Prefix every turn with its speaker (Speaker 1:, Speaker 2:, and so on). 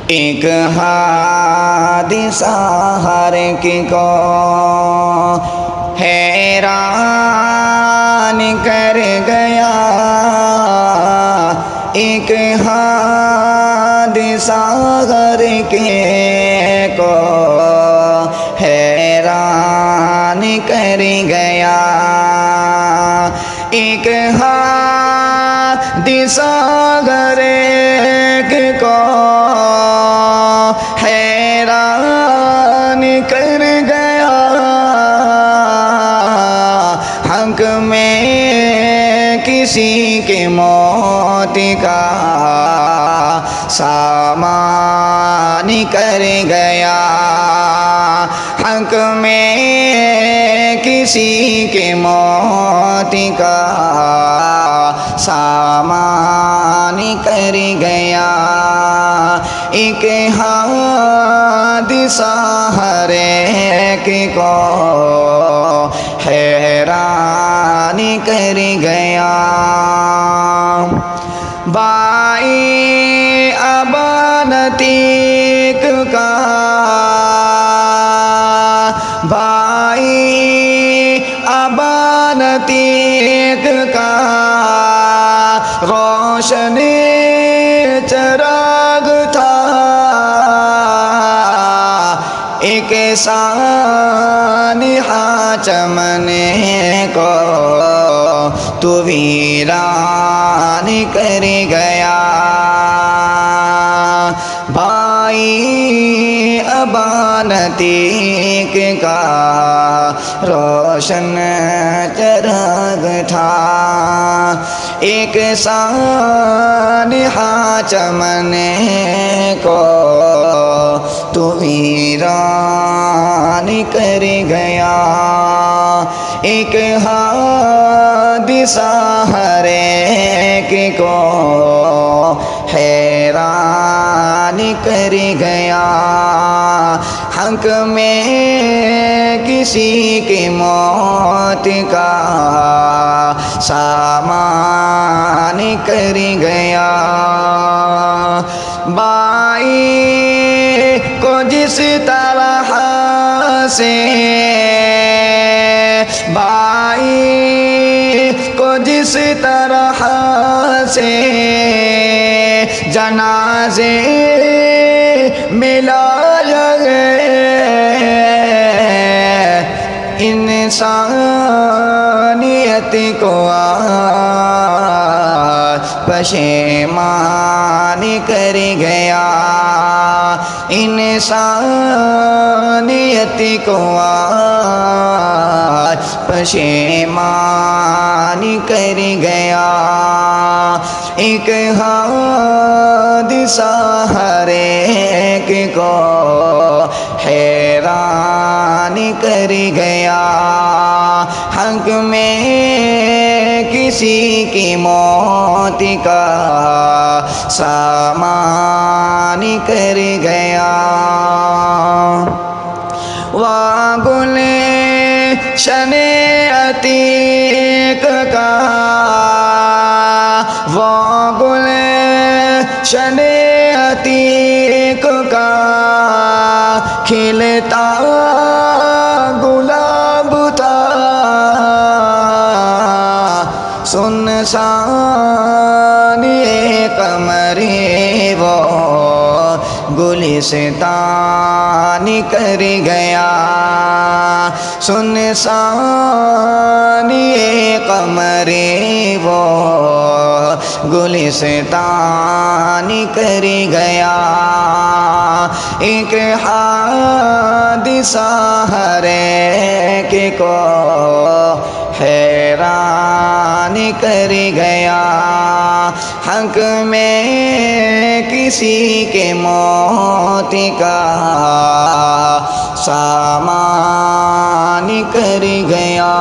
Speaker 1: ایک حادثہ ہر ایک کو حیران کر گیا، ایک حادثہ ہر ایک کو حیران کر گیا، ایک حادثہ ہر ایک کو حیران کر گیا، حق میں کسی کے موت کا سامان کر گیا، حق میں کسی کے موت کا سامان کر گیا، ایک حادثہ ہر ایک کو حیران کر گیا۔ بائی ابانتیک کا، بائی ابانتیک کا روشن چراغ تھا، ایک سانحہ چمن کو تو ویران کر گیا، بھائی ابانتیک کا روشن چراغ تھا، ایک سانحہ چمن کو تو ویران کر گیا، ایک حادثہ ہر ایک کو حیران کر گیا، حق میں کسی کی موت کا سامان کر گیا، بائی کو جس طرح سے، بائی کو جس طرح سے جنازے ملایا گئے، انسانیت کو آج پشیمان کر گیا، انسانیت کو آج پشیمان کر گیا، ایک حادثہ ہر ایک کو حیران کر گیا، حق میں کسی کی موت کا سامان کر گیا، گلشن عتیق کا، وہ گلشن عتیق کا کھلتا گلاب تھا، سنسان قمری وہ گلستان کر گیا، سنسان قمری وہ گلستان کر گیا، ایک حادثہ ہر ایک کو حیران کر گیا، حق میں کسی کے موت کا سامان کر گیا۔